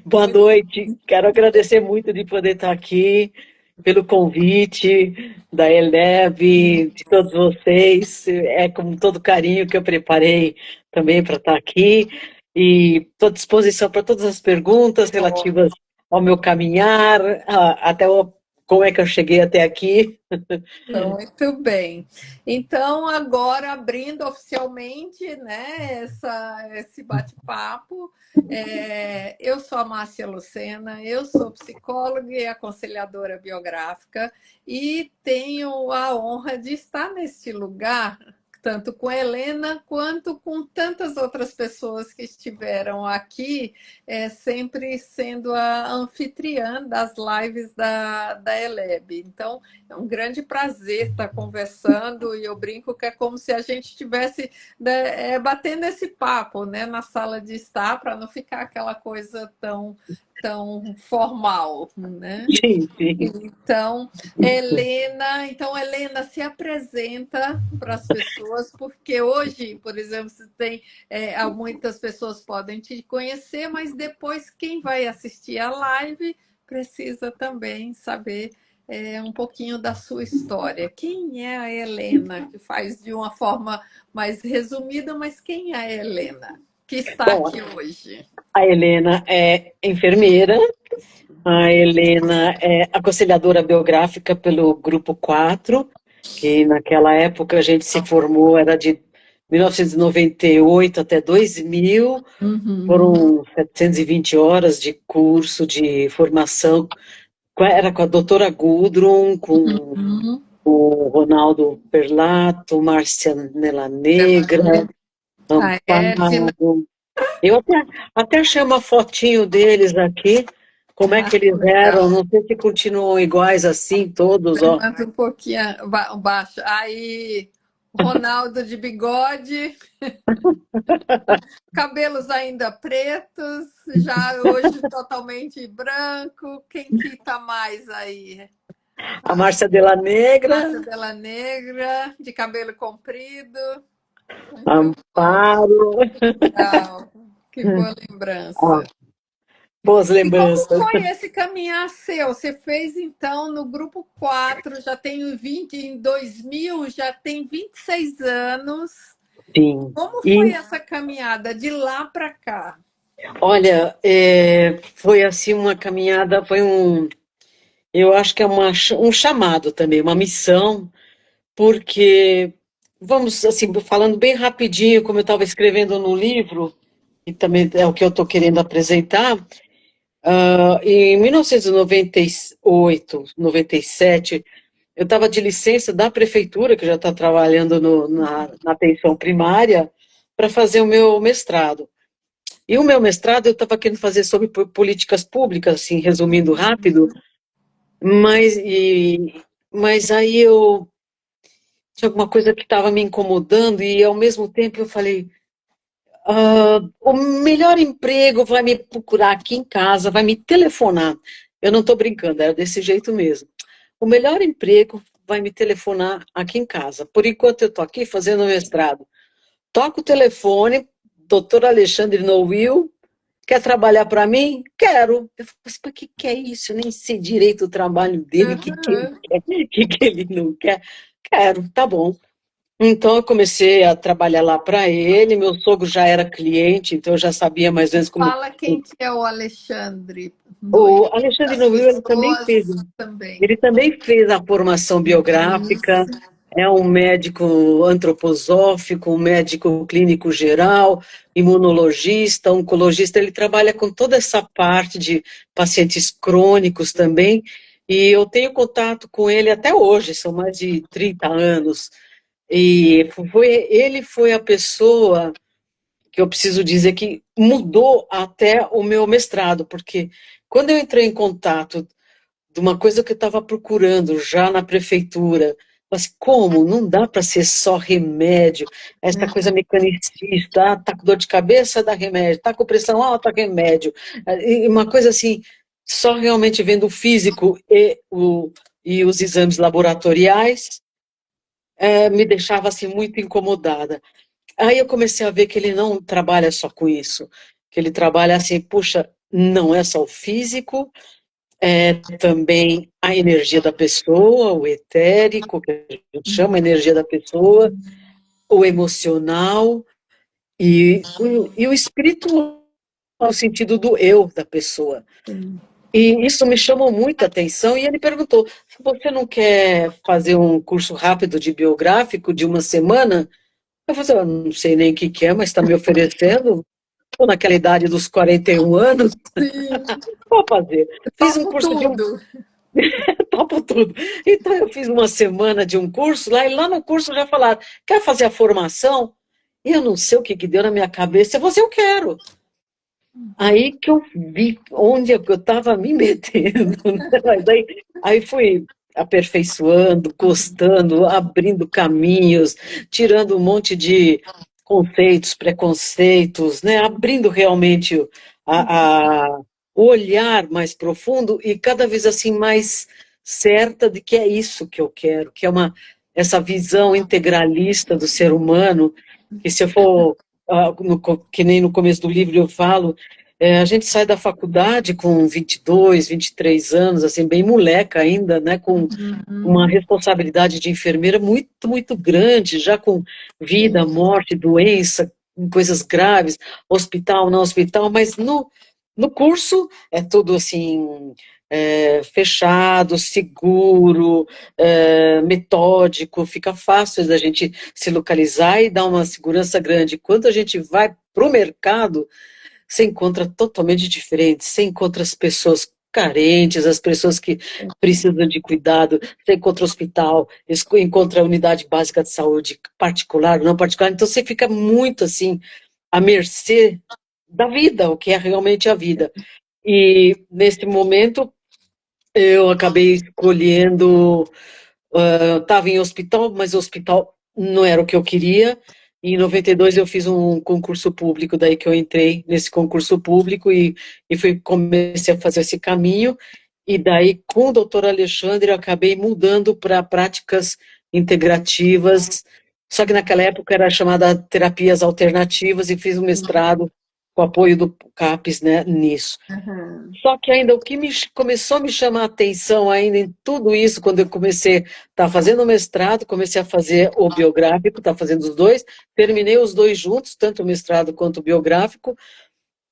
Boa noite. Quero agradecer muito de poder estar aqui, pelo convite da Eleve, de todos vocês. É com todo carinho que eu preparei também para estar aqui. E estou à disposição para todas as perguntas relativas ao meu caminhar, como é que eu cheguei até aqui. Muito bem. Então, agora abrindo oficialmente, né, esse bate-papo, eu sou a Márcia Lucena, eu sou psicóloga e aconselhadora biográfica e tenho a honra de estar neste lugar, tanto com a Helena quanto com tantas outras pessoas que estiveram aqui, sempre sendo a anfitriã das lives da Eleb. Então, é um grande prazer estar conversando e eu brinco que é como se a gente estivesse, né, batendo esse papo, né, na sala de estar, para não ficar aquela coisa tão formal, né? Sim, sim. Então, Helena, se apresenta para as pessoas, porque hoje, por exemplo, se tem, muitas pessoas podem te conhecer, mas depois quem vai assistir a live precisa também saber um pouquinho da sua história. Quem é a Helena? Que faz de uma forma mais resumida, mas quem é a Helena que está Bom, aqui hoje? a Helena é enfermeira. A Helena é aconselhadora biográfica pelo Grupo 4, que naquela época a gente se formou, era de 1998 até 2000, Uhum, foram 720 horas de curso de formação, era com a doutora Gudrun, com uhum. o Ronaldo Perlato, Márcia Nela Negra, A Edna. Amparo. Eu até achei uma fotinho deles aqui, como é Ah, que eles eram, legal. não sei se continuam iguais assim, todos, ó. Levanta um pouquinho baixo. Aí, Ronaldo de bigode, cabelos ainda pretos, já hoje totalmente branco. Quem que tá mais aí? A A Márcia Della Negra, Márcia Della Negra, de cabelo comprido. Muito bom. Amparo, Legal. Que boa ó, lembrança. boas E como lembranças. foi esse caminhar seu? Você fez então no grupo 4, já tem 20, em 2000, já tem 26 anos. Sim. Como foi E, essa caminhada de lá para cá? olha, foi assim uma caminhada, eu acho que é um chamado também, uma missão, porque, vamos assim, falando bem rapidinho, como eu estava escrevendo no livro, e também é o que eu estou querendo apresentar. Em 1998, 97, eu estava de licença da prefeitura, que já está trabalhando na atenção primária, para fazer o meu mestrado. E o meu mestrado eu estava querendo fazer sobre políticas públicas, assim, resumindo rápido, mas, mas aí eu tinha alguma coisa que estava me incomodando e ao mesmo tempo eu falei, o melhor emprego vai me procurar aqui em casa, vai me telefonar. Eu não estou brincando, era desse jeito mesmo. O melhor emprego vai me telefonar aqui em casa. Por enquanto eu estou aqui fazendo mestrado. Toca o telefone, doutor Alexandre Nouil, quer trabalhar para mim? Quero. Eu falei, mas para que é isso? Eu nem sei direito o trabalho dele, o que ele Uhum. quer, o que ele não quer. Quero, tá bom. Então eu comecei a trabalhar lá para ele, meu sogro já era cliente, então eu já sabia mais ou menos como. Fala quem que é o Alexandre O Noiville, Alexandre a sua Nouil, esposa também. ele também fez a formação biográfica, Isso. é um médico antroposófico, um médico clínico geral, imunologista, oncologista, ele trabalha com toda essa parte de pacientes crônicos também, e eu tenho contato com ele até hoje, são mais de 30 anos, e ele foi a pessoa que eu preciso dizer que mudou até o meu mestrado, porque quando eu entrei em contato de uma coisa que eu estava procurando já na prefeitura, mas como? Não dá para ser só remédio, essa coisa mecanicista, tá com dor de cabeça, dá remédio, tá com pressão alta, remédio, e uma coisa assim, só realmente vendo o físico e os exames laboratoriais, me deixava assim muito incomodada. Aí eu comecei a ver que ele não trabalha só com isso, que ele trabalha assim, puxa, não é só o físico, é também a energia da pessoa, o etérico, que a gente chama a energia da pessoa, o emocional e o espiritual, no sentido do eu da pessoa. E isso me chamou muita atenção, e ele perguntou, se você não quer fazer um curso rápido de biográfico de uma semana? Eu falei, eu não sei nem o que é, mas está me oferecendo. Estou naquela idade dos 41 anos, Sim, vou fazer. Fiz um topo curso de um... tudo. Topo tudo. Então eu fiz uma semana de um curso lá, e lá no curso já falaram, quer fazer a formação? E eu não sei o que deu na minha cabeça, eu falei, eu quero. Aí que eu vi onde eu estava me metendo, né? Mas aí fui aperfeiçoando, gostando, abrindo caminhos, tirando um monte de conceitos, preconceitos, né? Abrindo realmente o olhar mais profundo e cada vez assim mais certa de que é isso que eu quero, que é essa visão integralista do ser humano, que se eu for, que nem no começo do livro eu falo, a gente sai da faculdade com 22, 23 anos, assim, bem moleca ainda, né, com uma responsabilidade de enfermeira muito, muito grande, já com vida, morte, doença, coisas graves, hospital, não hospital, mas no curso é tudo assim, fechado, seguro, metódico, fica fácil da gente se localizar e dar uma segurança grande. Quando a gente vai para o mercado, você encontra totalmente diferente, você encontra as pessoas carentes, as pessoas que precisam de cuidado, você encontra hospital, encontra a unidade básica de saúde particular, não particular, então você fica muito assim, à mercê da vida, o que é realmente a vida. E nesse momento eu acabei escolhendo, estava em hospital, mas o hospital não era o que eu queria. Em 92 eu fiz um concurso público, daí que eu entrei nesse concurso público e comecei a fazer esse caminho, e daí com o doutor Alexandre eu acabei mudando para práticas integrativas, só que naquela época era chamada terapias alternativas, e fiz um mestrado com apoio do CAPES, né, nisso. Uhum. Só que ainda o que começou a me chamar a atenção ainda em tudo isso, quando eu comecei a estar fazendo o mestrado, comecei a fazer o biográfico, estar fazendo os dois, terminei os dois juntos, tanto o mestrado quanto o biográfico,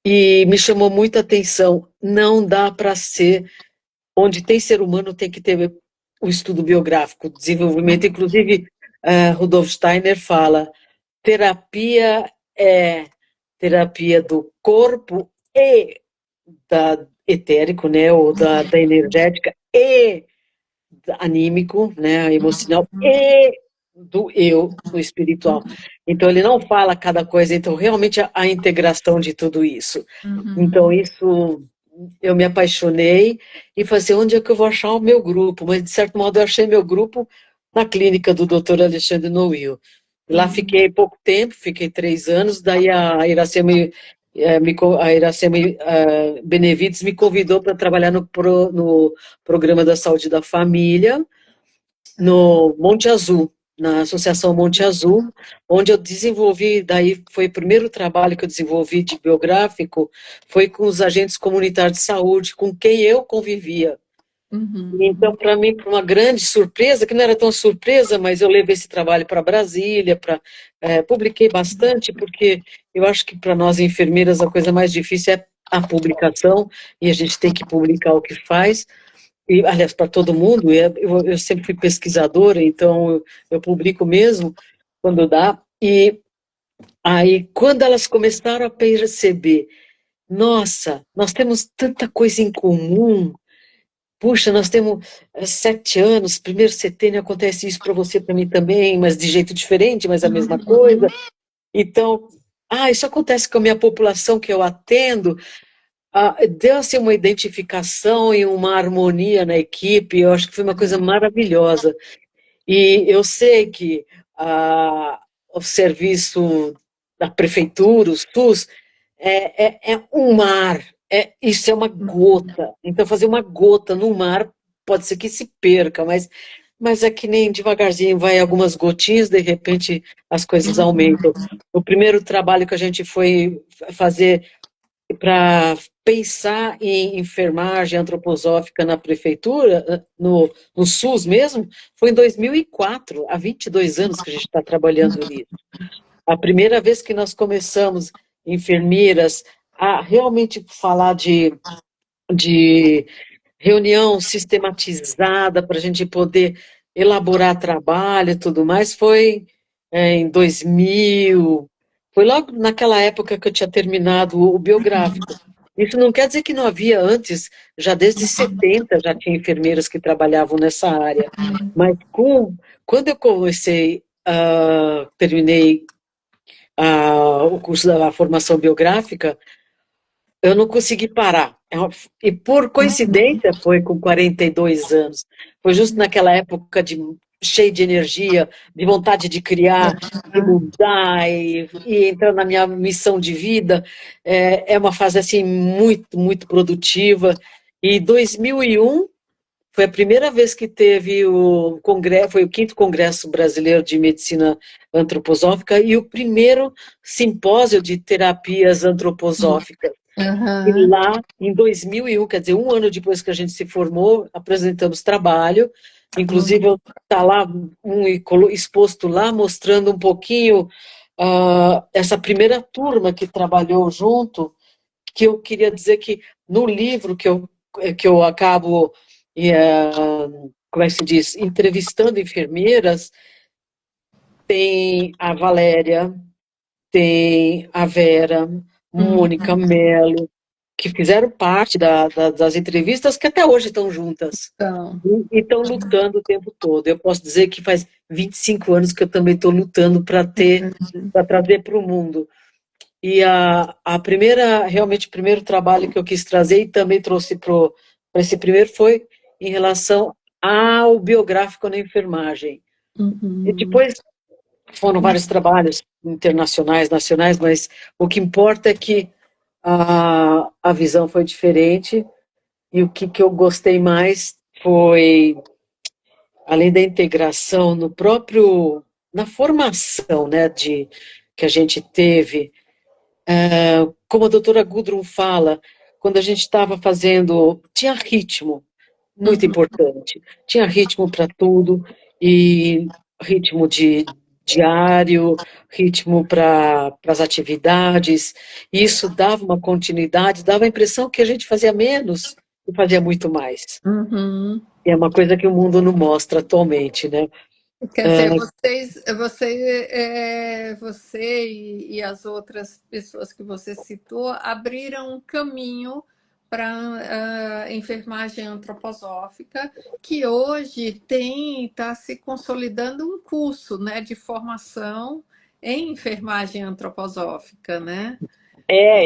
e me chamou muita atenção, não dá para ser, onde tem ser humano tem que ter o estudo biográfico, o desenvolvimento, inclusive Rudolf Steiner fala, terapia é terapia do corpo e da etérico, né, ou da energética, e anímico, né, emocional, e do eu, do espiritual. Então, ele não fala cada coisa, então, realmente, a integração de tudo isso. Então, isso, eu me apaixonei, e falei assim, onde é que eu vou achar o meu grupo? Mas, de certo modo, eu achei meu grupo na clínica do Dr. Alexandre Noil. Lá fiquei pouco tempo, fiquei 3 anos, daí a Iracema Benevides me convidou para trabalhar no programa da saúde da família, no Monte Azul, na Associação Monte Azul, onde eu desenvolvi, daí foi o primeiro trabalho que eu desenvolvi de biográfico, foi com os agentes comunitários de saúde, com quem eu convivia. Então, para mim, por uma grande surpresa, que não era tão surpresa, mas eu levei esse trabalho para Brasília, publiquei bastante, porque eu acho que para nós enfermeiras a coisa mais difícil é a publicação, e a gente tem que publicar o que faz, e, aliás, para todo mundo, eu sempre fui pesquisadora, então eu publico mesmo quando dá, e aí quando elas começaram a perceber, nossa, nós temos tanta coisa em comum, puxa, nós temos 7 anos, primeiro setênio, acontece isso para você, para mim também, mas de jeito diferente, mas a mesma coisa. Então, isso acontece com a minha população que eu atendo, deu-se uma identificação e uma harmonia na equipe, eu acho que foi uma coisa maravilhosa. E eu sei que o serviço da prefeitura, o SUS, é um mar, isso é uma gota. Então, fazer uma gota no mar pode ser que se perca, mas é que nem devagarzinho vai algumas gotinhas, de repente as coisas aumentam. O primeiro trabalho que a gente foi fazer para pensar em enfermagem antroposófica na prefeitura, no SUS mesmo, foi em 2004, há 22 anos que a gente está trabalhando nisso. A primeira vez que nós começamos, enfermeiras, a realmente falar de reunião sistematizada para a gente poder elaborar trabalho e tudo mais, foi em 2000, foi logo naquela época que eu tinha terminado o biográfico. Isso não quer dizer que não havia antes, já desde 70 já tinha enfermeiras que trabalhavam nessa área, mas quando eu comecei, terminei o curso da formação biográfica, eu não consegui parar. E por coincidência, foi com 42 anos. Foi justo naquela época cheio de energia, de vontade de criar, de mudar e entrar na minha missão de vida. É uma fase assim muito, muito produtiva. E 2001 foi a primeira vez que teve o congresso, foi o 5º Congresso Brasileiro de Medicina Antroposófica e o primeiro simpósio de terapias antroposóficas. E lá, em 2001, quer dizer, um ano depois que a gente se formou, apresentamos trabalho, inclusive está lá exposto lá, mostrando um pouquinho essa primeira turma que trabalhou junto, que eu queria dizer que no livro que eu acabo, como é que se diz, entrevistando enfermeiras, tem a Valéria, tem a Vera, Mônica Mello, que fizeram parte das entrevistas, que até hoje estão juntas. E estão lutando o tempo todo. Eu posso dizer que faz 25 anos que eu também estou lutando para trazer para o mundo. E realmente o primeiro trabalho que eu quis trazer e também trouxe para esse primeiro foi em relação ao biográfico na enfermagem. E depois foram vários trabalhos internacionais, nacionais, mas o que importa é que a visão foi diferente e o que eu gostei mais foi, além da integração na formação, né, que a gente teve, como a doutora Gudrun fala, quando a gente estava fazendo, tinha ritmo, muito importante, tinha ritmo para tudo, e ritmo diário, ritmo para as atividades, e isso dava uma continuidade, dava a impressão que a gente fazia menos e fazia muito mais. E é uma coisa que o mundo não mostra atualmente, né? Quer dizer, você e as outras pessoas que você citou abriram um caminho para a enfermagem antroposófica, que hoje está se consolidando um curso, né, de formação em enfermagem antroposófica, né?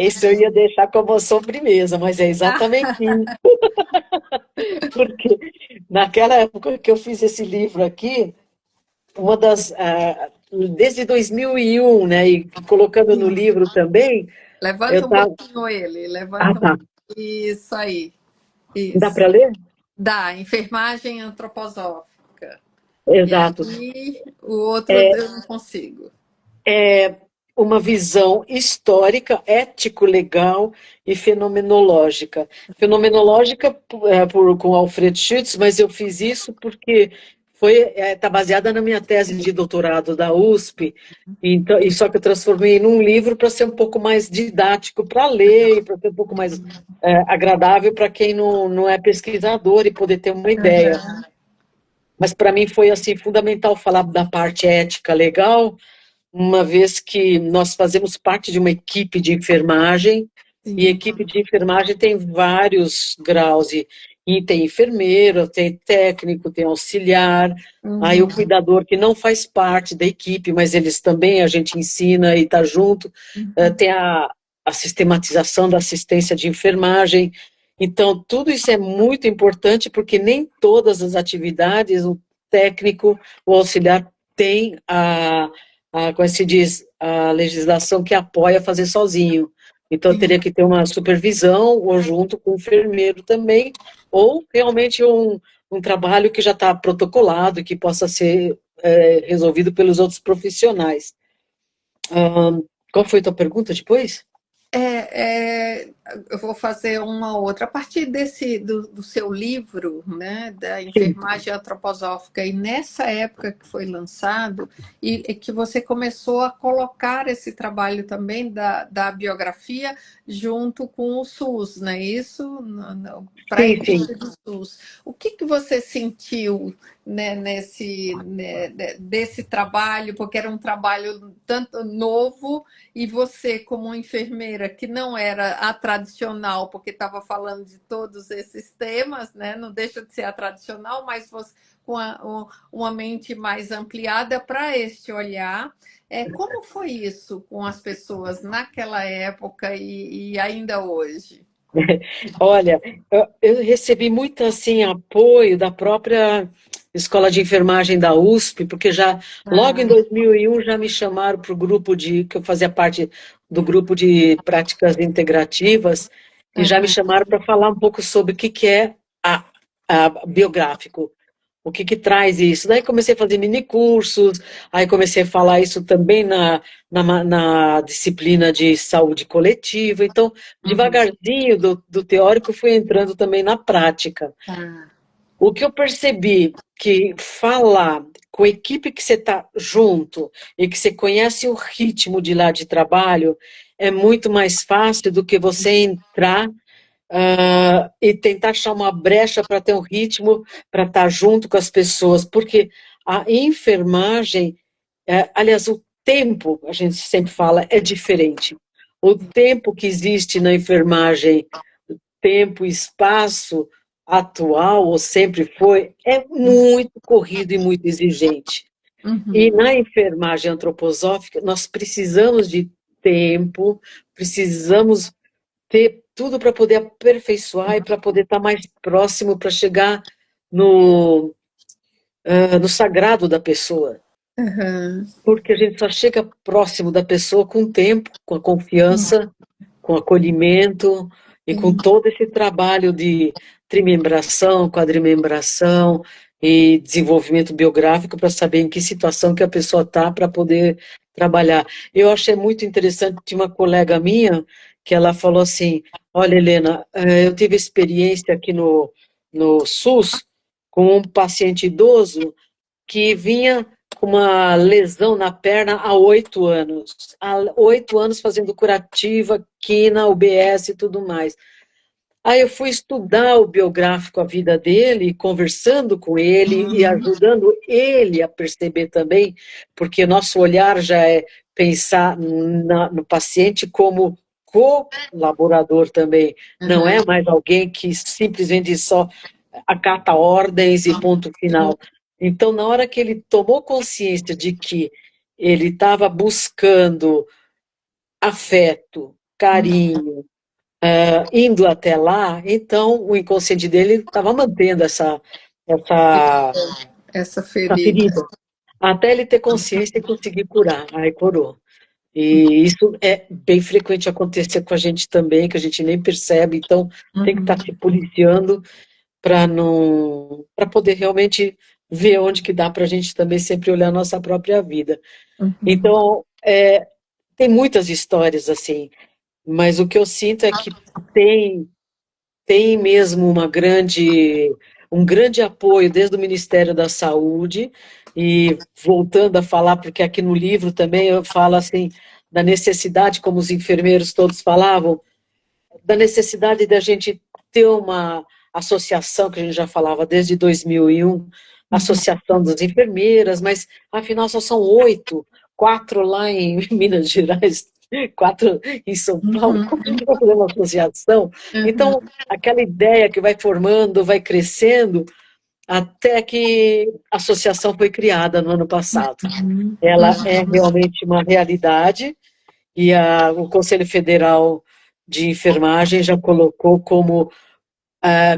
Isso eu ia deixar como sobremesa, mas é exatamente isso. Porque naquela época que eu fiz esse livro aqui, desde 2001, né, e colocando no livro também, Levanta um pouquinho ele, levanta isso aí. Isso. Dá para ler? Dá, enfermagem antroposófica. Exato. E aí, o outro eu não consigo. É uma visão histórica, ético-legal e fenomenológica. Fenomenológica com Alfred Schütz, mas eu fiz isso porque está baseada na minha tese de doutorado da USP, então, e só que eu transformei num livro para ser um pouco mais didático para ler, para ser um pouco mais agradável para quem não é pesquisador e poder ter uma ideia. Mas para mim foi assim fundamental falar da parte ética legal, uma vez que nós fazemos parte de uma equipe de enfermagem, e a equipe de enfermagem tem vários graus, e tem enfermeiro, tem técnico, tem auxiliar, aí o cuidador que não faz parte da equipe, mas eles também, a gente ensina e está junto, tem a sistematização da assistência de enfermagem. Então, tudo isso é muito importante, porque nem todas as atividades, o técnico, o auxiliar tem como se diz, a legislação que apoia fazer sozinho. Então, teria que ter uma supervisão, ou junto com o enfermeiro também, ou realmente um trabalho que já está protocolado, que possa ser resolvido pelos outros profissionais. Qual foi a tua pergunta depois? eu vou fazer uma outra. A partir do seu livro, né, da Sim, enfermagem antroposófica, e nessa época que foi lançado, e que você começou a colocar esse trabalho também da biografia junto com o SUS, não é isso? Para a sim. equipe do SUS. O que você sentiu, né, desse trabalho, porque era um trabalho tanto novo, e você, como enfermeira, que não era a tradicional, porque estava falando de todos esses temas, né? Não deixa de ser a tradicional, mas você, com uma mente mais ampliada para este olhar. Como foi isso com as pessoas naquela época e ainda hoje? Olha, eu recebi muito assim apoio da própria Escola de Enfermagem da USP, porque já logo em Ah, 2001 já me chamaram para o grupo que eu fazia parte do grupo de práticas integrativas, e já me aham, chamaram para falar um pouco sobre o que que é a biográfico. O que que traz isso? Daí comecei a fazer mini cursos, aí comecei a falar isso também na disciplina de saúde coletiva. Então, uhum, devagarzinho do teórico fui entrando também na prática. ah, O que eu percebi que falar com a equipe que você está junto e que você conhece o ritmo de lá de trabalho é muito mais fácil do que você entrar e tentar achar uma brecha para ter um ritmo, para estar junto com as pessoas, porque a enfermagem, aliás, o tempo, a gente sempre fala, é diferente. O tempo que existe na enfermagem, tempo e espaço atual, ou sempre foi, é muito corrido e muito exigente. E uhum, na enfermagem antroposófica, nós precisamos de tempo, precisamos ter tudo para poder aperfeiçoar e para poder estar mais próximo, para chegar no sagrado da pessoa. aham, Porque a gente só chega próximo da pessoa com o tempo, com a confiança, com acolhimento e com sim. todo esse trabalho de trimembração, quadrimembração e desenvolvimento biográfico para saber em que situação que a pessoa está para poder trabalhar. Eu achei muito interessante, tinha uma colega minha que ela falou assim, olha, Helena, eu tive experiência aqui no SUS com um paciente idoso que vinha com uma lesão na perna há 8 anos. Há 8 anos fazendo curativa, quina, UBS e tudo mais. Aí eu fui estudar o biográfico, a vida dele, conversando com ele e Uhum, ajudando ele a perceber também, porque nosso olhar já é pensar no paciente como colaborador também, não aham, é mais alguém que simplesmente só acata ordens e ponto final. Então, na hora que ele tomou consciência de que ele estava buscando afeto, carinho, indo até lá, então o inconsciente dele estava mantendo essa, essa essa ferida. ferida, até ele ter consciência e conseguir curar. Aí curou. E isso é bem frequente acontecer com a gente também, que a gente nem percebe, então tem que Uhum, estar se policiando para não, para poder realmente ver onde que dá para a gente também sempre olhar a nossa própria vida. uhum, Então, tem muitas histórias assim, mas o que eu sinto é que tem, tem mesmo um grande apoio desde o Ministério da Saúde, e voltando a falar, porque aqui no livro também eu falo assim, da necessidade, como os enfermeiros todos falavam, da necessidade da gente ter uma associação, que a gente já falava desde 2001, uhum, Associação das Enfermeiras, mas afinal só são 8, 4 lá em Minas Gerais, 4 em São Paulo, uhum, como a gente vai fazer uma associação? uhum, Então, aquela ideia que vai formando, vai crescendo, até que a associação foi criada no ano passado. uhum, Ela é uhum. realmente uma realidade, e o Conselho Federal de Enfermagem já colocou como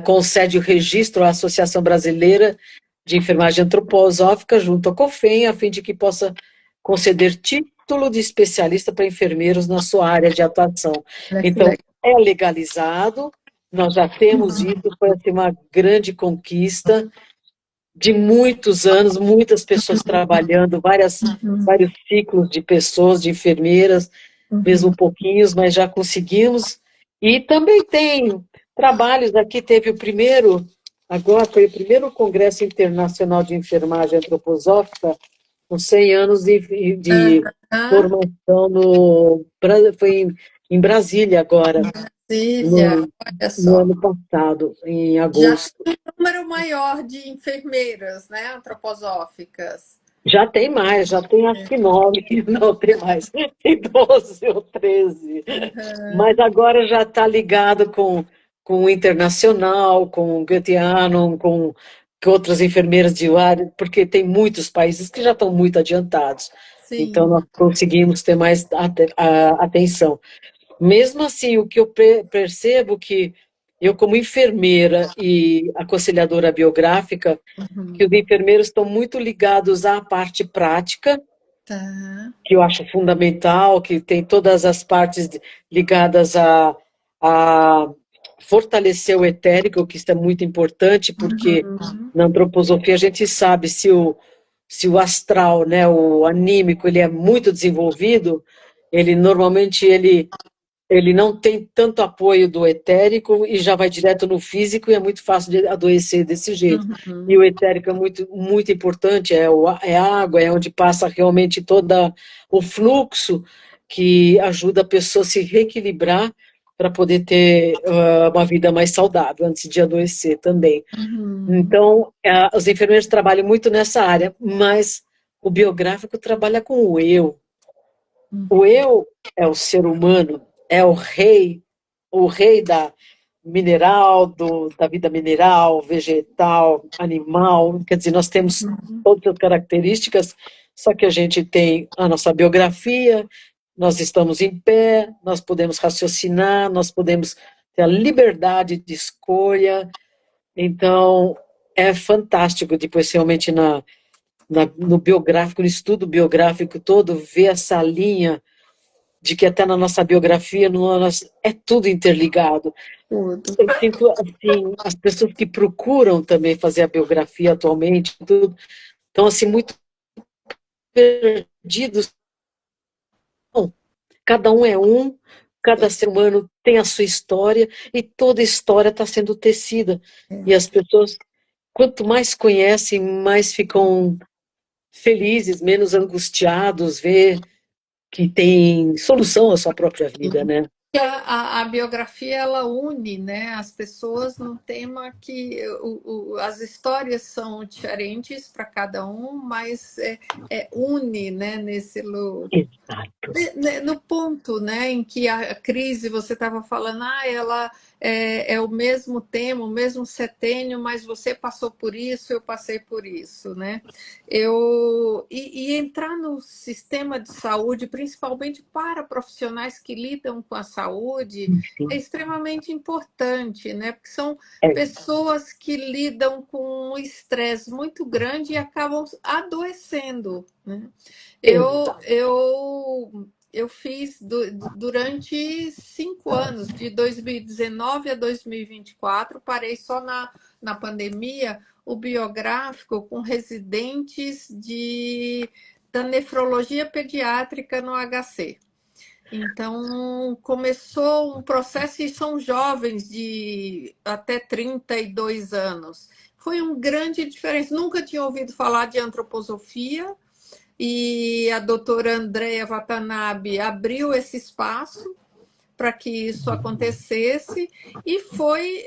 concede o registro à Associação Brasileira de Enfermagem Antroposófica junto à COFEN, a fim de que possa conceder título de especialista para enfermeiros na sua área de atuação. Olha que Então, legal. é legalizado, nós já temos isso, foi assim, uma grande conquista de muitos anos, muitas pessoas trabalhando, vários ciclos de pessoas, de enfermeiras, mesmo Uhum, pouquinhos, mas já conseguimos. E também tem trabalhos aqui, teve o primeiro, agora foi o primeiro Congresso Internacional de Enfermagem Antroposófica, com 100 anos de Ah, formação foi em Brasília agora, Brasília, no, olha no só. ano passado, em Já agosto. tem um número maior de enfermeiras, né, antroposóficas. Já tem mais, já tem acho que 9, não tem mais, tem 12 ou 13. Mas agora já está ligado com o internacional, com o Goetheanum, com outras enfermeiras de área, porque tem muitos países que já estão muito adiantados. Então, Sim. nós conseguimos ter mais atenção. Mesmo assim, o que eu percebo que eu, como enfermeira e aconselhadora biográfica, que os enfermeiros estão muito ligados à parte prática, Tá. que eu acho fundamental, que tem todas as partes ligadas a fortalecer o etérico, que isso é muito importante, porque Uhum. na antroposofia a gente sabe se o astral, né, o anímico, ele é muito desenvolvido, ele normalmente ele não tem tanto apoio do etérico e já vai direto no físico e é muito fácil de adoecer desse jeito. E Uhum. o etérico é muito, muito importante, é água, é onde passa realmente todo o fluxo que ajuda a pessoa a se reequilibrar para poder ter uma vida mais saudável antes de adoecer também. Uhum. Então, os enfermeiros trabalham muito nessa área, mas o biográfico trabalha com o eu. O eu é o ser humano, é o rei da mineral, da vida mineral, vegetal, animal. Quer dizer, nós temos todas as características, só que a gente tem a nossa biografia, nós estamos em pé, nós podemos raciocinar, nós podemos ter a liberdade de escolha. Então, é fantástico depois realmente no biográfico, no estudo biográfico todo, ver essa linha de que até na nossa biografia é tudo interligado. Tudo. Eu sinto, assim, as pessoas que procuram também fazer a biografia atualmente, tudo, estão, assim, muito perdidos. Não, cada um é um, cada ser humano tem a sua história, e toda história está sendo tecida. E as pessoas, quanto mais conhecem, mais ficam felizes, menos angustiados, ver que tem solução à sua própria vida, né? A biografia ela une, né, as pessoas num tema que as histórias são diferentes para cada um, mas une, né, Exato. no ponto, né, em que a crise, você estava falando, ela é o mesmo tema, o mesmo setênio, mas você passou por isso, eu passei por isso, né? E entrar no sistema de saúde, principalmente para profissionais que lidam com a saúde, é Sim, extremamente importante, né? Porque são é, pessoas que lidam com um estresse muito grande e acabam adoecendo, né? Eu, exato. eu, eu fiz durante 5 anos, de 2019 a 2024, parei só na pandemia, o biográfico com residentes da nefrologia pediátrica no HC. Então, começou um processo e são jovens de até 32 anos. Foi um grande diferença. Nunca tinha ouvido falar de antroposofia, e a doutora Andrea Watanabe abriu esse espaço para que isso acontecesse e foi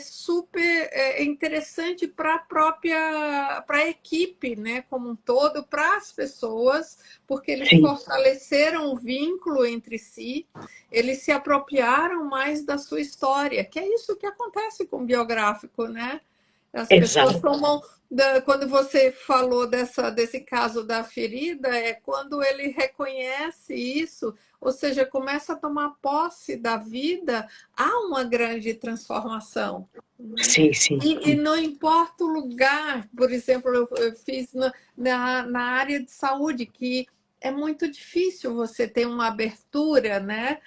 super interessante para para a equipe, né, como um todo, para as pessoas, porque eles Sim, fortaleceram o vínculo entre si, eles se apropriaram mais da sua história, que é isso que acontece com o biográfico, né? As pessoas exato, tomam. Quando você falou desse caso da ferida, é quando ele reconhece isso, ou seja, começa a tomar posse da vida, há uma grande transformação. Né? sim, sim, E sim, não importa o lugar, por exemplo, eu fiz na área de saúde, que é muito difícil você ter uma abertura, né?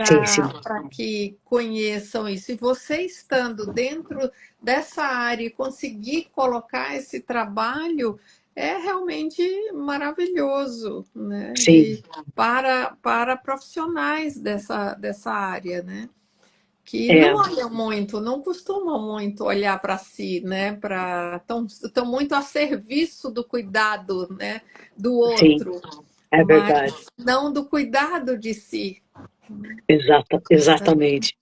sim, sim, Para que conheçam isso. E você estando dentro dessa área e conseguir colocar esse trabalho é realmente maravilhoso, né? sim, Para profissionais dessa área, né? que não É, olham muito, não costumam muito olhar para si, né? Estão muito a serviço do cuidado, né? Do sim, outro, é mas verdade. não do cuidado de si. Exatamente.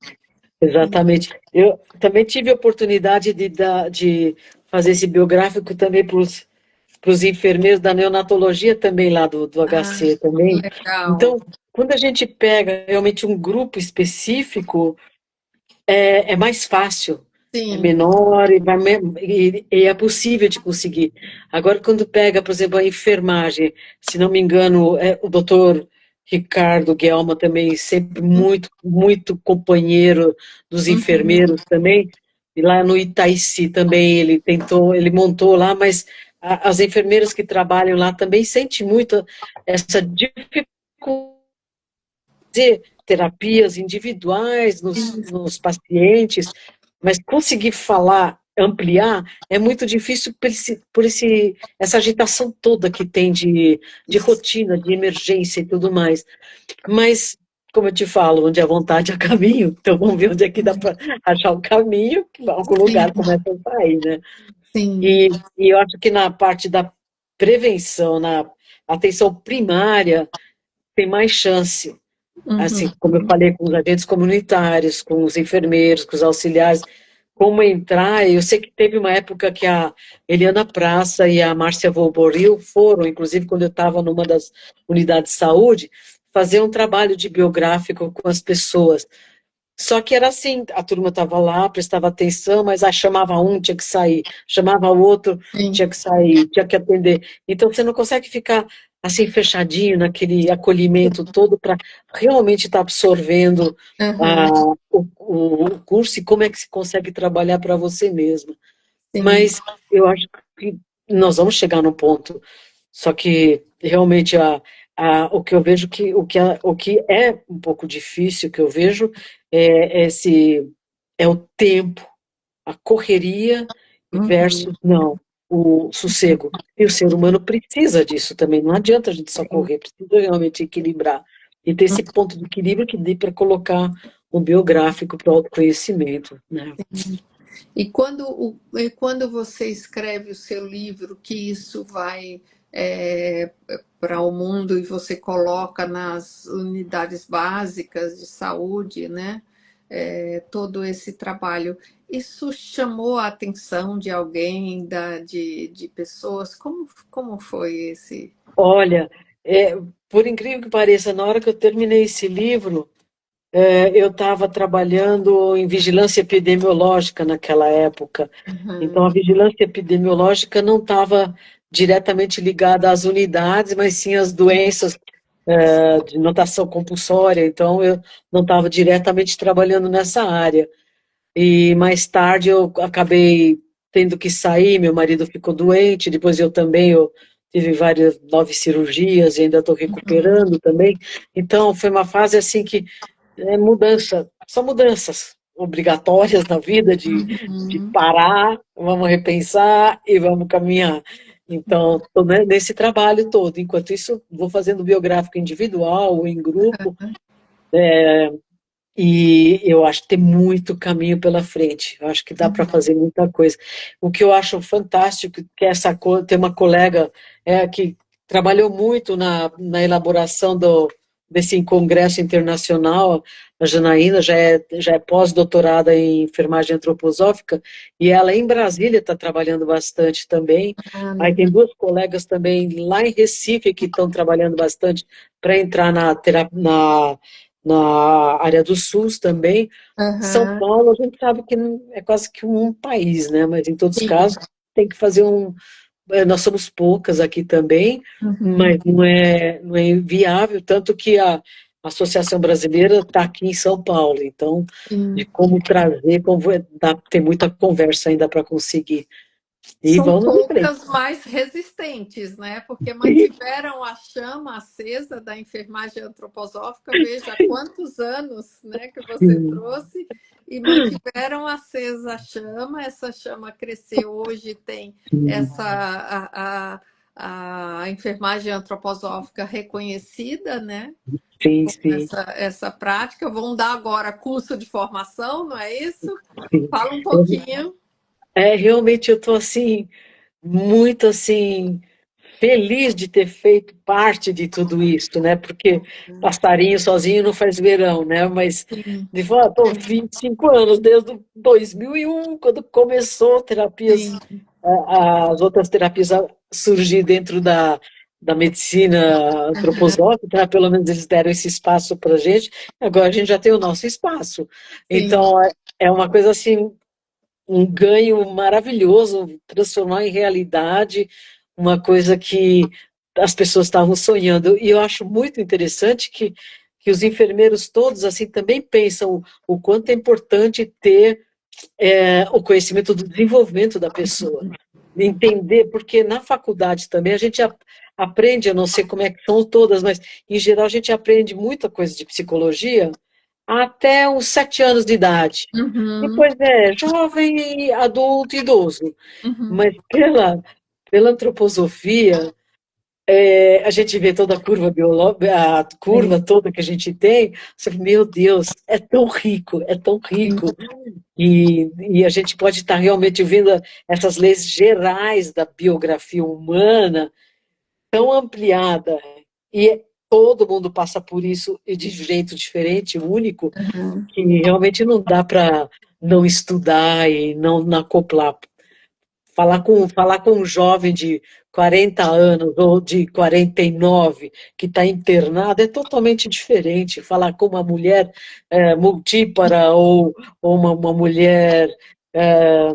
Exatamente. Eu também tive a oportunidade de fazer esse biográfico também para os enfermeiros da neonatologia também lá do Ah, HC também. legal. Então, quando a gente pega realmente um grupo específico, é mais fácil, é Sim. menor e é possível de conseguir. Agora, quando pega, por exemplo, a enfermagem, se não me engano, o doutor Ricardo Guelma também, sempre muito, muito companheiro dos Uhum. enfermeiros também, e lá no Itaici também ele montou lá, mas as enfermeiras que trabalham lá também sentem muito essa dificuldade fazer terapias individuais nos pacientes, mas conseguir falar, ampliar, é muito difícil essa agitação toda que tem de rotina, de emergência e tudo mais. Mas, como eu te falo, onde a vontade é caminho, então vamos ver onde é que dá para achar o caminho, que algum Sim, lugar começa a sair, né? sim. E eu acho que na parte da prevenção, na atenção primária, tem mais chance, assim, Uhum. como eu falei, com os agentes comunitários, com os enfermeiros, com os auxiliares, como entrar. Eu sei que teve uma época que a Eliana Praça e a Márcia Volboril foram, inclusive quando eu estava numa das unidades de saúde, fazer um trabalho de biográfico com as pessoas. Só que era assim, a turma estava lá, prestava atenção, mas chamava um, tinha que sair, chamava o outro, Sim. tinha que sair, tinha que atender. Então você não consegue ficar assim fechadinho naquele acolhimento todo para realmente estar absorvendo Uhum. ah, o curso e como é que se consegue trabalhar para você mesmo. Sim. Mas eu acho que nós vamos chegar no ponto. Só que realmente o que eu vejo o que é um pouco difícil, que eu vejo é o tempo, a correria Uhum. versus não, o sossego. E o ser humano precisa disso também. Não adianta a gente só Sim. correr, precisa realmente equilibrar. E ter esse ponto de equilíbrio que dê para colocar um biográfico para o autoconhecimento, né? E quando você escreve o seu livro, que isso vai para o mundo e você coloca nas unidades básicas de saúde, né? Todo esse trabalho, isso chamou a atenção de alguém, de pessoas? Como foi esse? Olha, por incrível que pareça, na hora que eu terminei esse livro, eu estava trabalhando em vigilância epidemiológica naquela época. Então, a Uhum. vigilância epidemiológica não estava diretamente ligada às unidades, mas sim às doenças, de notação compulsória. Então, eu não estava diretamente trabalhando nessa área. E mais tarde eu acabei tendo que sair, meu marido ficou doente, depois eu tive várias 9 cirurgias e ainda estou recuperando também. Então, foi uma fase assim que são mudanças obrigatórias na vida de Uhum. parar, vamos repensar e vamos caminhar. Então, estou nesse trabalho todo. Enquanto isso, vou fazendo biográfico individual ou em grupo, e eu acho que tem muito caminho pela frente. Eu acho que dá para fazer muita coisa. O que eu acho fantástico que tem uma colega que trabalhou muito na elaboração desse congresso internacional. A Janaína já é pós-doutorada em enfermagem antroposófica e ela em Brasília está trabalhando bastante também. Ah, Aí tem legal. duas colegas também lá em Recife que estão trabalhando bastante para entrar na área do SUS também. São Aham. Paulo, a gente sabe que é quase que um país, né? Mas em todos os Sim. casos tem que fazer um. Nós somos poucas aqui também, Uhum. mas não é viável, tanto que a Associação Brasileira está aqui em São Paulo, então, de Sim. como trazer, tem muita conversa ainda para conseguir. E São vamos em frente. poucas mais resistentes, né? Porque mantiveram a chama acesa da enfermagem antroposófica, veja quantos anos, né, que você trouxe, e mantiveram acesa a chama, essa chama cresceu, hoje tem essa a enfermagem antroposófica reconhecida, né? Sim, Com sim, essa prática. Vão dar agora curso de formação, não é isso? sim. Fala um pouquinho. Realmente eu estou assim, muito assim, feliz de ter feito parte de tudo isso, né? Porque passarinho sozinho não faz verão, né? Mas Sim, de fato, estou 25 anos, desde 2001, quando começou terapias, sim. as outras terapias a surgir dentro da medicina antroposófica, né? Pelo menos eles deram esse espaço para a gente, agora a gente já tem o nosso espaço. Sim. Então, é uma coisa assim, um ganho maravilhoso, transformar em realidade uma coisa que as pessoas estavam sonhando. E eu acho muito interessante que os enfermeiros todos assim também pensam o quanto é importante ter o conhecimento do desenvolvimento da pessoa. Entender, porque na faculdade também a gente aprende, eu não sei como é que são todas, mas em geral a gente aprende muita coisa de psicologia até uns 7 anos de idade. Uhum, Depois é jovem, adulto, idoso. uhum. Mas pela antroposofia, a gente vê toda a curva biológica, a curva Sim, toda que a gente tem, você fala, meu Deus, é tão rico, é tão sim. rico. E a gente pode estar realmente vendo essas leis gerais da biografia humana tão ampliada. E todo mundo passa por isso e de jeito diferente, único, Uhum. que realmente não dá para não estudar e não acoplar. Falar com um jovem de 40 anos ou de 49 que está internado é totalmente diferente. Falar com uma mulher multípara ou uma mulher é,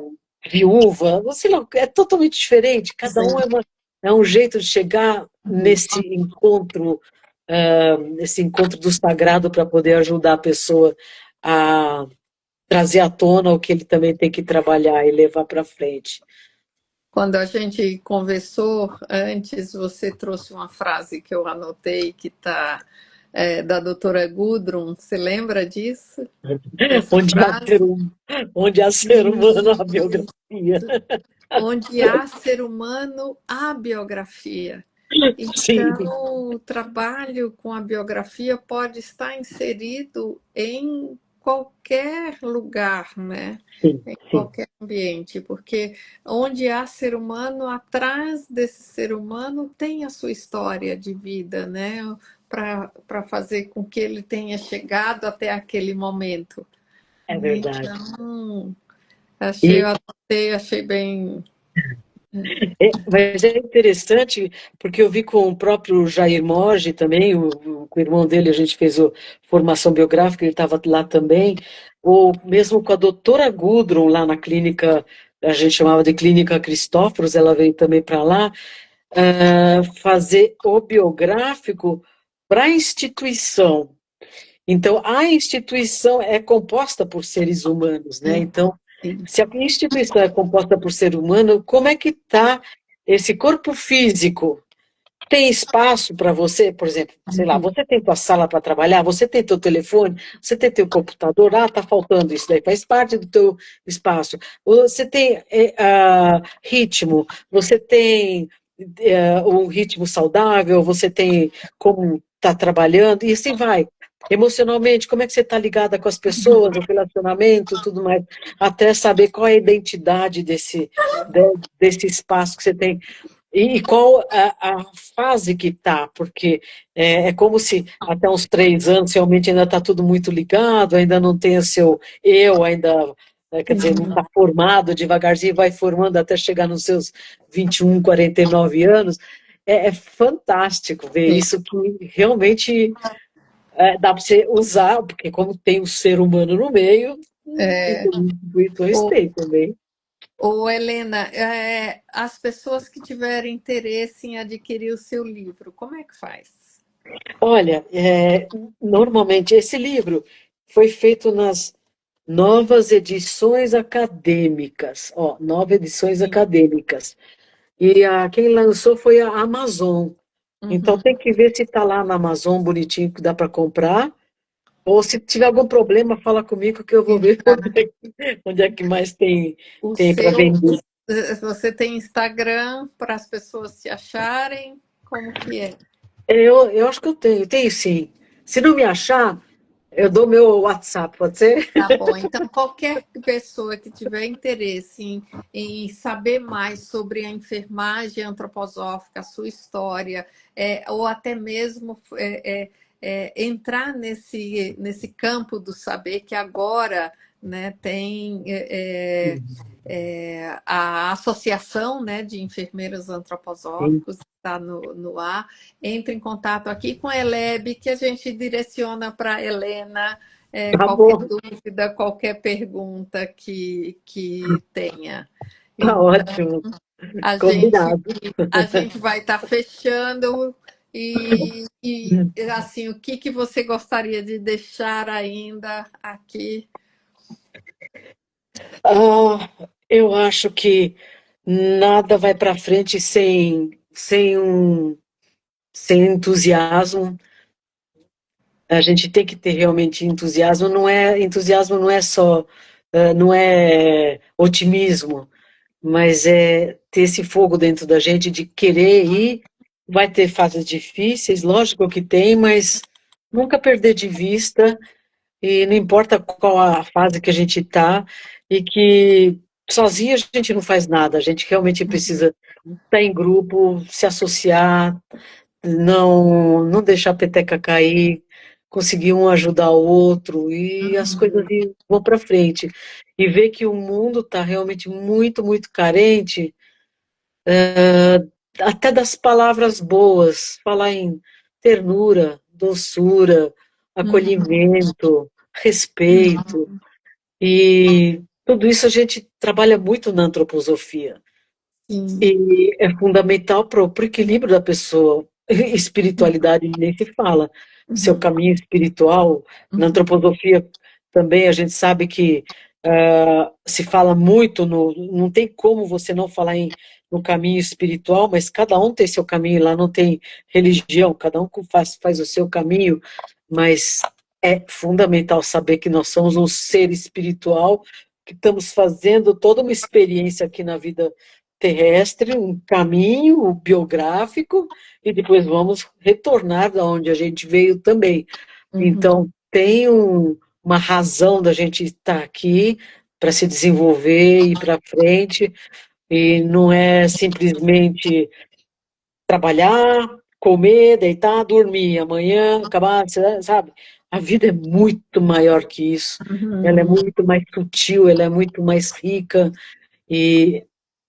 viúva, sei lá, é totalmente diferente. Cada um Sim. é um jeito de chegar Uhum. nesse encontro do sagrado para poder ajudar a pessoa a trazer à tona o que ele também tem que trabalhar e levar para frente. Quando a gente conversou antes, você trouxe uma frase que eu anotei que está da doutora Gudrun. Você lembra disso? Dessa Onde há frase? onde há ser humano, a biografia. Onde há ser humano, há biografia. Sim, Então, o trabalho com a biografia pode estar inserido em qualquer lugar, né? sim, Em sim. qualquer ambiente, porque onde há ser humano, atrás desse ser humano tem a sua história de vida, né? Para fazer com que ele tenha chegado até aquele momento. É verdade. Então, E, achei bem. mas é interessante, porque eu vi com o próprio Jair Morge também, com o irmão dele, a gente fez a formação biográfica, ele estava lá também, ou mesmo com a doutora Gudrun, lá na clínica, a gente chamava de Clínica Cristóforos, ela veio também para lá, fazer o biográfico para a instituição. Então, a instituição é composta por seres humanos, né? Sim, Então, sim. se a instituição é composta por ser humano, como é que está esse corpo físico? Tem espaço para você, por exemplo, sei lá, você tem tua sala para trabalhar, você tem teu telefone, você tem teu computador, está faltando isso daí, faz parte do teu espaço. Você tem ritmo, você tem um ritmo saudável, você tem como está trabalhando, e assim vai. Emocionalmente, como é que você está ligada com as pessoas, o relacionamento, tudo mais, até saber qual é a identidade desse espaço que você tem. E qual a fase que está, porque é como se até uns 3 anos realmente ainda está tudo muito ligado, ainda não tem o seu eu, ainda, quer dizer, não está formado, devagarzinho vai formando até chegar nos seus 21, 49 anos. É fantástico ver Sim. isso, que realmente dá para você usar, porque como tem o ser humano no meio, É, intuições tem também. Helena, as pessoas que tiverem interesse em adquirir o seu livro, como é que faz? Olha, normalmente esse livro foi feito nas novas edições acadêmicas, ó, nove edições Sim. acadêmicas. E quem lançou foi a Amazon. Então Uhum. tem que ver se está lá na Amazon bonitinho que dá para comprar. Ou se tiver algum problema, fala comigo que eu vou ver onde é que mais tem, O tem para seu, vender. Você tem Instagram para as pessoas se acharem? Como que é? Eu acho que eu tenho sim. Se não me achar, eu dou meu WhatsApp, pode ser? Tá bom, então qualquer pessoa que tiver interesse em saber mais sobre a enfermagem antroposófica, a sua história, ou até mesmo entrar nesse campo do saber que agora, né, tem a Associação, né, de Enfermeiros Sim, Antroposóficos, está no ar, entre em contato aqui com a Eleb, que a gente direciona para a Helena tá qualquer bom, dúvida, qualquer pergunta que tenha. tá Então, ótimo, a gente, combinado. a gente vai estar fechando e assim, o que você gostaria de deixar ainda aqui? Eu acho que nada vai para frente sem entusiasmo. A gente tem que ter realmente entusiasmo. Entusiasmo não é só, não é otimismo, mas é ter esse fogo dentro da gente de querer ir. Vai ter fases difíceis, lógico que tem, mas nunca perder de vista, e não importa qual a fase que a gente está, e que sozinho a gente não faz nada, a gente realmente precisa estar em grupo, se associar, não deixar a peteca cair, conseguir um ajudar o outro, e as coisas vão para frente. E ver que o mundo está realmente muito, muito carente, até das palavras boas, falar em ternura, doçura, acolhimento, respeito, e tudo isso a gente trabalha muito na antroposofia. Sim. E é fundamental para o equilíbrio da pessoa. Espiritualidade nem se fala. Seu Uhum, caminho espiritual, na uhum, antroposofia também a gente sabe que se fala muito, não tem como você não falar no caminho espiritual, mas cada um tem seu caminho, lá não tem religião, cada um faz o seu caminho, mas é fundamental saber que nós somos um ser espiritual, que estamos fazendo toda uma experiência aqui na vida terrestre, um caminho biográfico, e depois vamos retornar da onde a gente veio também. uhum, Então, tem uma razão da gente estar aqui para se desenvolver e ir para frente, e não é simplesmente trabalhar, comer, deitar, dormir, amanhã acabar, sabe? A vida é muito maior que isso. Ela é uhum. muito mais sutil, ela é muito mais rica, e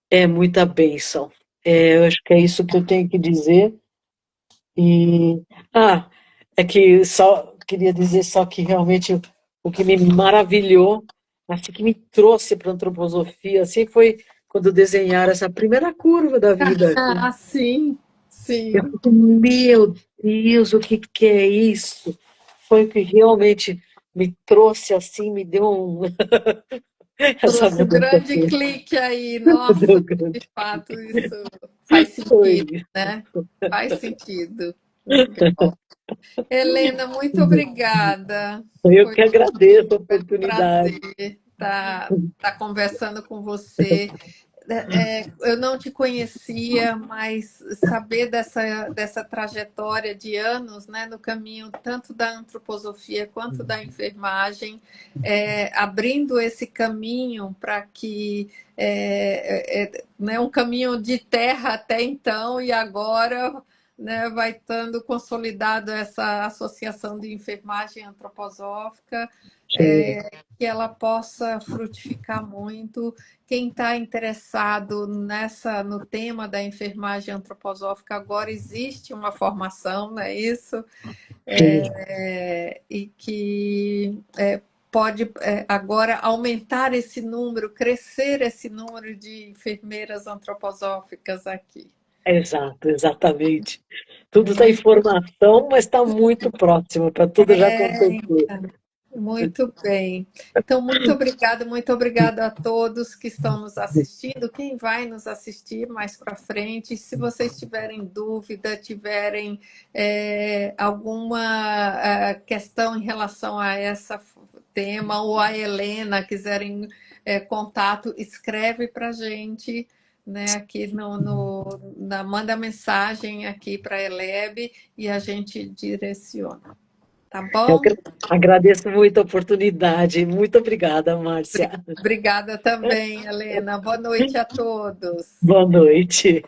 é muita bênção. Eu acho que é isso que eu tenho que dizer. E, ah, é que só queria dizer só que realmente o que me maravilhou, assim, que me trouxe para a antroposofia, assim, foi quando desenharam essa primeira curva da vida. Ah, sim, Eu sim. fico, meu Deus, o que que é isso? Foi o que realmente me trouxe assim, me deu essa Trouxe um mudança grande toda. clique aí. Nossa, Deu de grande. fato, isso faz Foi. sentido, né? Faz sentido. Legal. Helena, muito obrigada. Eu Foi que agradeço a um oportunidade. prazer estar conversando com você. Eu não te conhecia, mas saber dessa trajetória de anos, né, no caminho tanto da antroposofia quanto da enfermagem, abrindo esse caminho para que né, um caminho de terra até então e agora, né, vai estando consolidado essa associação de enfermagem antroposófica, Sim, que ela possa frutificar muito. Quem está interessado no tema da enfermagem antroposófica, agora existe uma formação, não é isso? sim, E que pode agora aumentar esse número, crescer esse número de enfermeiras antroposóficas aqui. exato, exatamente. Tudo está em Muito formação, mas está muito próximo para tudo já acontecer. Muito bem. Então, muito obrigada a todos que estão nos assistindo, quem vai nos assistir mais para frente. Se vocês tiverem dúvida, tiverem alguma questão em relação a tema, ou a Helena quiserem contato, escreve para a gente, né, aqui manda mensagem aqui para a Eleb e a gente direciona. Tá Eu bom? agradeço muito a oportunidade. Muito obrigada, Márcia. Obrigada também, Helena. Boa noite a todos. Boa noite.